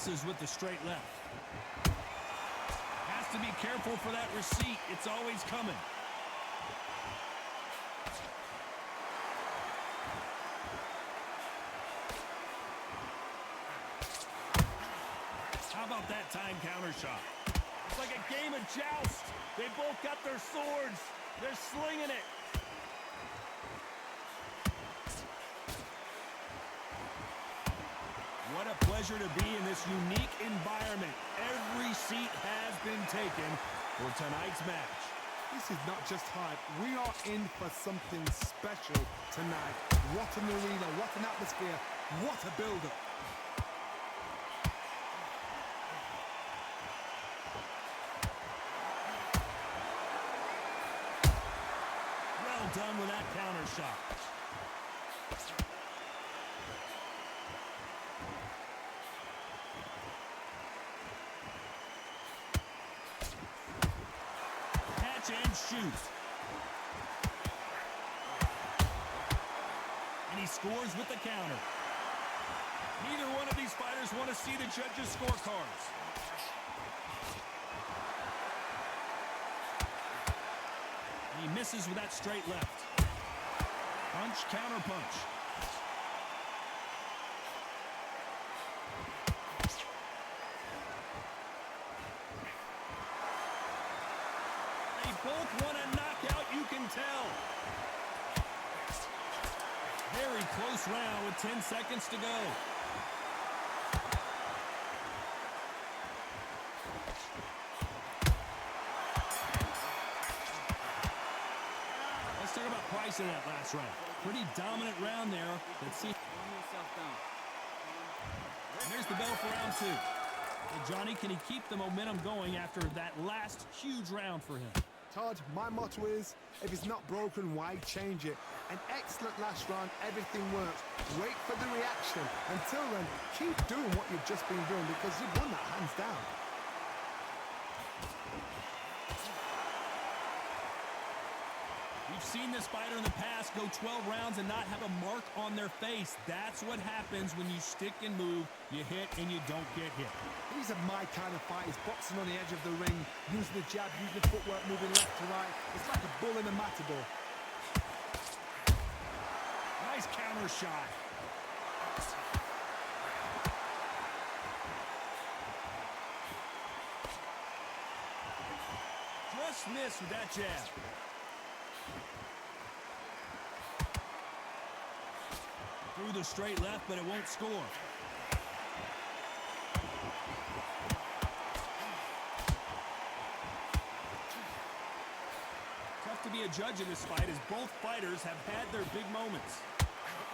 misses with the straight left. Has to be careful for that receipt. It's always coming. How about that time counter shot? It's like a game of joust. They both got their swords. They're slinging it. What a pleasure to be in this unique environment. Every seat has been taken for tonight's match. This is not just hype. We are in for something special tonight. What an arena, what an atmosphere, what a build-up. Well done with that counter shot. And shoots. And he scores with the counter. Neither one of these fighters want to see the judges' scorecards. And he misses with that straight left. Punch, counter punch. Both want a knockout, you can tell. Very close round with 10 seconds to go. Let's talk about Price in that last round. Pretty dominant round there. Let's see. And there's the bell for round two. Well, Johnny, can he keep the momentum going after that last huge round for him? Todd, my motto is, if it's not broken, why change it? An excellent last round, everything works. Wait for the reaction. Until then, keep doing what you've just been doing because you've won that hands down. We've seen this fighter in the past go 12 rounds and not have a mark on their face. That's what happens when you stick and move, you hit and you don't get hit. These are my kind of fighters, boxing on the edge of the ring, using the jab, using the footwork, moving left to right. It's like a bull in a matador. Nice counter shot. Just missed with that jab. Through the straight left, but it won't score. Tough to be a judge in this fight as both fighters have had their big moments.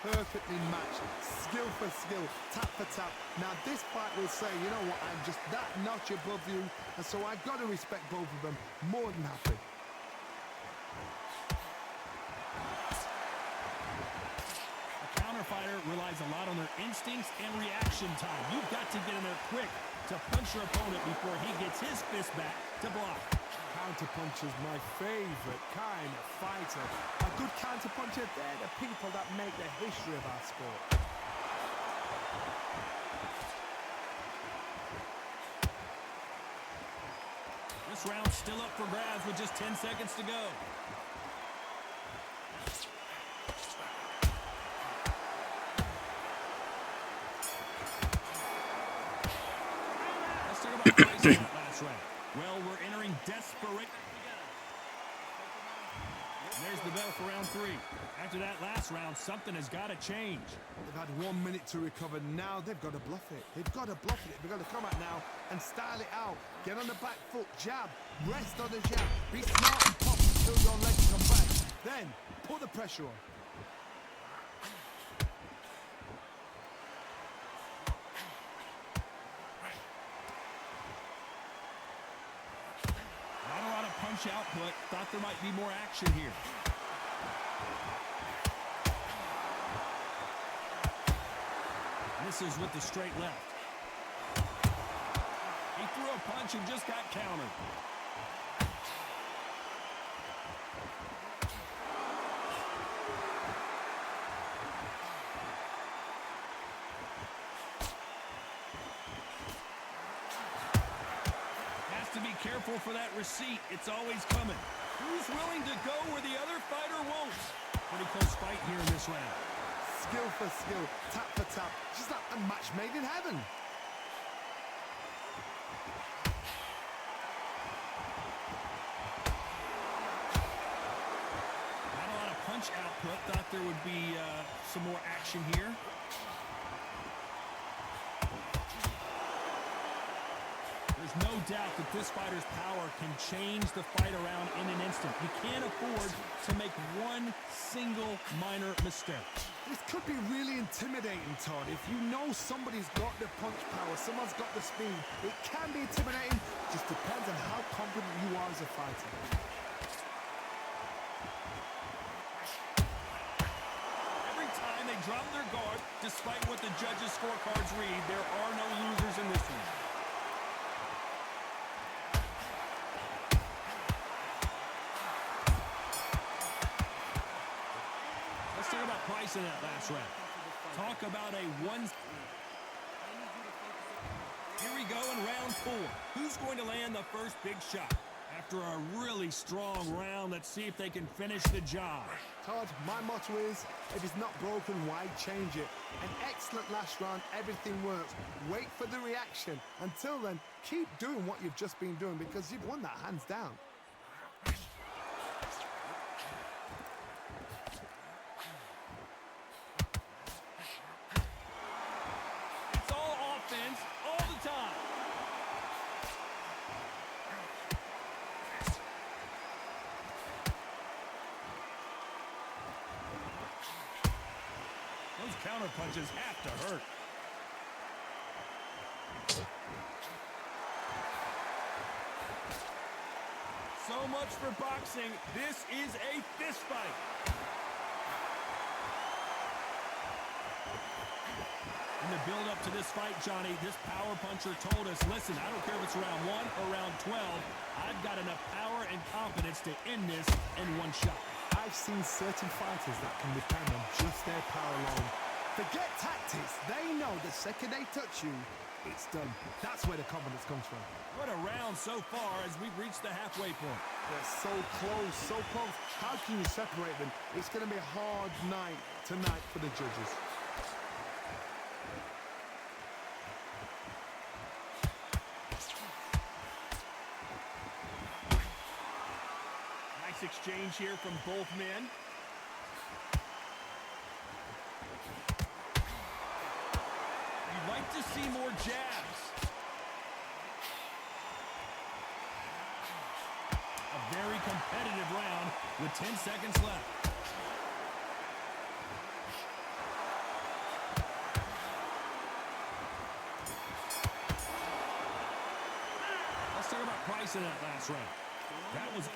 Perfectly matched, skill for skill, tap for tap. Now this fight will say, you know what, I'm just that notch above you, and so I've got to respect both of them. More than happy. Fighter relies a lot on their instincts and reaction time. You've got to get in there quick to punch your opponent before he gets his fist back to block. Counter puncher's my favorite kind of fighter. A good counter puncher, they're the people that make the history of our sport. This round's still up for grabs with just 10 seconds to go. Last round. Well, we're entering desperate. There's the bell for round three. After that last round, something has got to change. They've had 1 minute to recover. Now they've got to bluff it. They've got to bluff it. They've got to come out now and style it out. Get on the back foot, jab, rest on the jab. Be smart and pop until your legs come back. Then put the pressure on. Output, thought there might be more action here. Misses with the straight left. He threw a punch and just got countered. careful for that receipt. It's always coming. Who's willing to go where the other fighter won't? Pretty close fight here in this round. Skill for skill, tap for tap. Just like a match made in heaven. Not a lot of punch output. Thought there would be some more action here. There's no doubt that this fighter's power can change the fight around in an instant. You can't afford to make one single minor mistake. This could be really intimidating, Todd. If you know somebody's got the punch power, someone's got the speed, it can be intimidating. Just depends on how confident you are as a fighter. Every time they drop their guard, despite what the judges' scorecards read, there are no losers in this one. Talk about price in that last round. Talk about a one. Here we go in round 4. Who's going to land the first big shot? After a really strong round, let's see if they can finish the job. Todd, my motto is, if it's not broken, why change it? An excellent last round, everything works. Wait for the reaction. Until then, keep doing what you've just been doing because you've won that hands down. Those counter punches have to hurt. So much for boxing. This is a fist fight. In the build-up to this fight, Johnny, this power puncher told us, listen, I don't care if it's round 1 or round 12, I've got enough power and confidence to end this in one shot. I've seen certain fighters that can depend on just their power alone. Forget tactics. They know the second they touch you, it's done. That's where the confidence comes from. What a round so far as we've reached the halfway point. They're so close, so close. How can you separate them? It's going to be a hard night tonight for the judges. Nice exchange here from both men. You'd like to see more jabs. A very competitive round with 10 seconds left. Let's talk about price in that last round. That was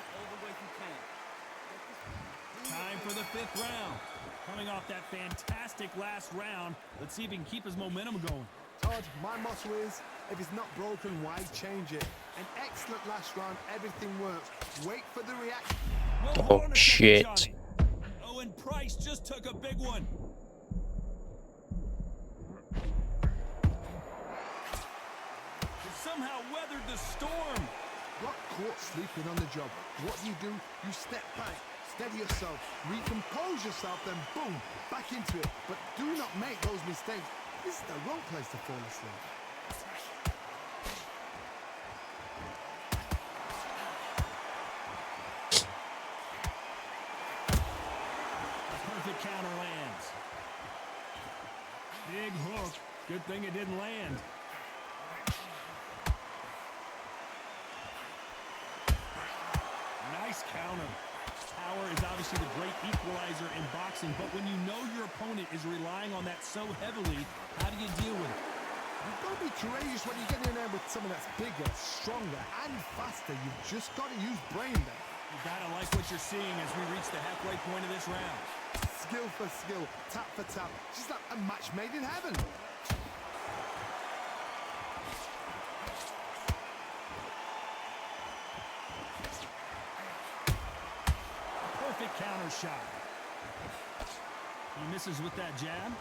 time for the 5th round. Coming off that fantastic last round, let's see if he can keep his momentum going. Todd, my motto is, if it's not broken, why change it? An excellent last round, everything works. Wait for the reaction. Well, hold on a second, Johnny. Oh, and Price just took a big one. He somehow weathered the storm. Got caught sleeping on the job. What do? You step back, steady yourself, recompose yourself, then boom, back into it. But do not make those mistakes. This is the wrong place to fall asleep. A perfect counter lands. Big hook. Good thing it didn't land. Nice counter. Power is obviously the great equalizer in boxing, but when you know your opponent is relying on that so heavily, how do you deal with it? You've got to be courageous when you get in there with someone that's bigger, stronger, and faster. You've just got to use brain there. You gotta like what you're seeing as we reach the halfway point of this round. Skill for skill, tap for tap. Just like a match made in heaven. Perfect counter shot. He misses with that jab.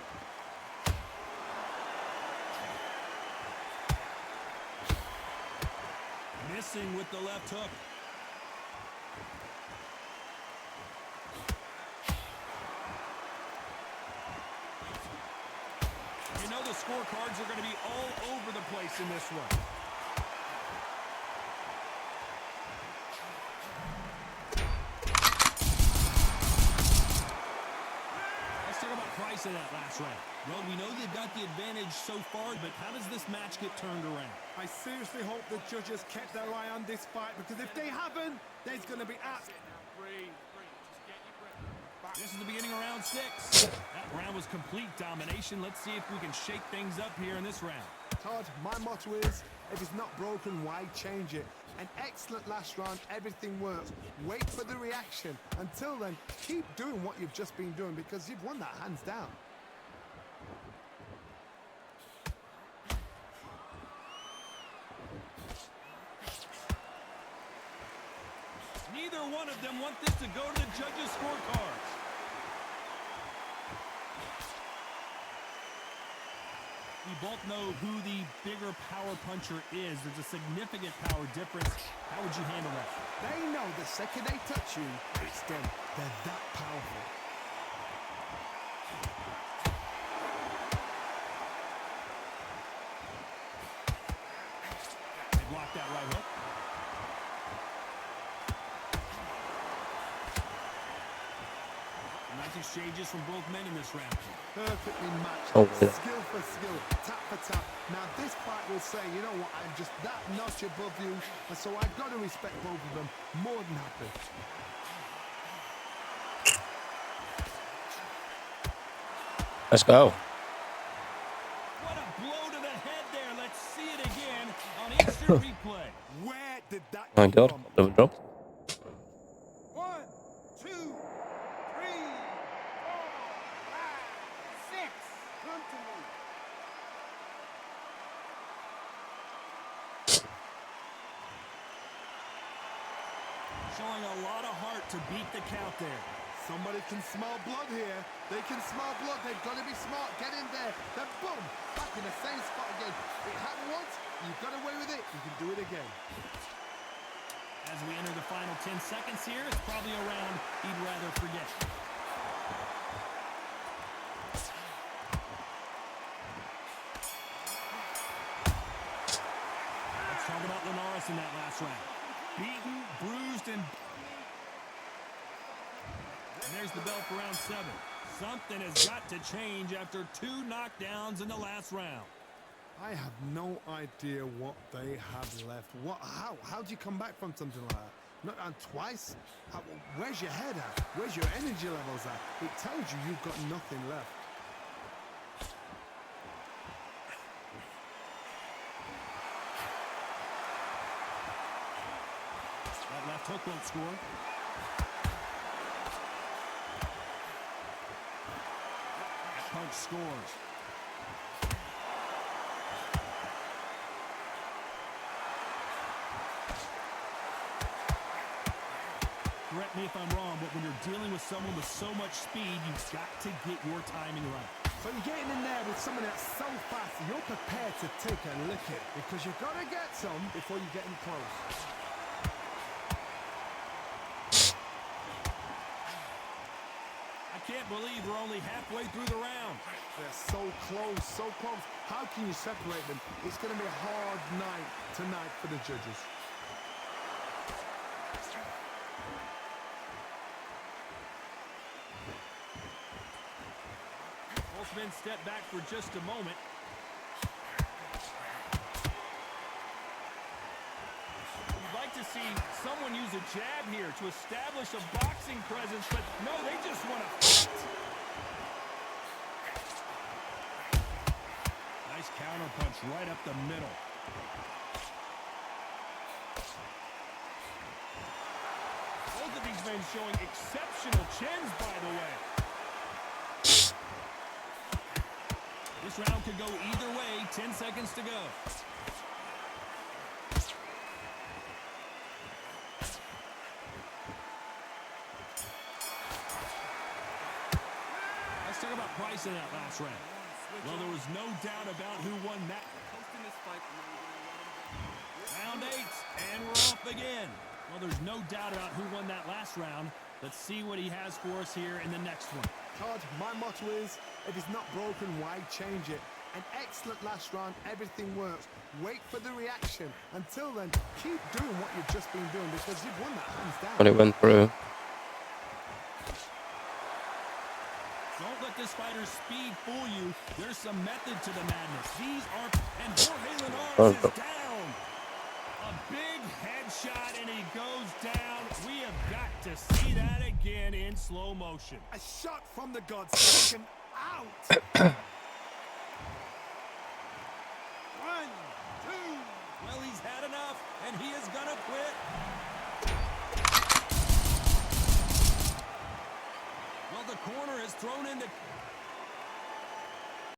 Missing with the left hook. You know the scorecards are going to be all over the place in this one. Let's talk about Price in that last round. Well, we know they've got the advantage so far, but how does this match get turned around? I seriously hope the judges kept their eye on this fight, because if they haven't, there's going to be This is the beginning of round 6. That round was complete domination. Let's see if we can shake things up here in this round. Todd, my motto is, if it's not broken, why change it? An excellent last round, everything works. Wait for the reaction. Until then, keep doing what you've just been doing, because you've won that hands down. Neither one of them want this to go to the judges' scorecards. We both know who the bigger power puncher is. There's a significant power difference. How would you handle that? They know the second they touch you, it's them. They're that powerful. They blocked that right hook. Nice exchanges from both men in this round. Perfectly matched. Oh, yeah. Skill for skill, tap for tap. Now this fight will say, you know what, I'm just that notch above you, and so I've got to respect both of them. More than happy. Let's go. What a blow to the head there. Let's see it again on instant replay. Where did that My come God, from? double drop. 1, 2, 3, 4, 5, 6. Come to me. Showing a lot of heart to beat the count there. Somebody can smell blood here. They can smell blood. They've got to be smart. Get in there. Then boom, back in the same spot again. It happened once. You got away with it. You can do it again. As we enter the final 10 seconds here, it's probably a round he'd rather forget. Let's talk about Linares in that last round. Beaten, bruised, and there's the bell for round 7. Something has got to change after 2 knockdowns in the last round. I have no idea what they have left. How do you come back from something like that? Not on twice? Where's your head at? Where's your energy levels at? It tells you you've got nothing left. That left hook won't score. That punch scores. Correct me if I'm wrong, but when you're dealing with someone with so much speed, you've got to get your timing right. So you're getting in there with someone that's so fast, you're prepared to take a lick it, because you've got to get some before you get in close. I can't believe we're only halfway through the round. They're so close, so close. How can you separate them? It's going to be a hard night tonight for the judges. Both men step back for just a moment. You'd like to see someone use a jab here to establish a boxing presence, but no, they just want to fight. Nice counter punch right up the middle. Both of these men showing exceptional chins, by the way. This round could go either way. 10 seconds to go. Let's talk about Price in that last round. Well, there was no doubt about who won that. Round round 8, and we're off again. Well, there's no doubt about who won that last round. Let's see what he has for us here in the next one. Todd, my motto is, if it's not broken, why change it? An excellent last round, everything works. Wait for the reaction. Until then, keep doing what you've just been doing because you've won that hands down. When it went through. Don't let this fighter's speed fool you. There's some method to the madness. These are... And Jorge Linares is down. A big headshot, and he goes down. We have got to see that again in slow motion. A shot from the gods taken out. 1, 2. Well, he's had enough, and he is going to quit. Well, the corner is thrown into...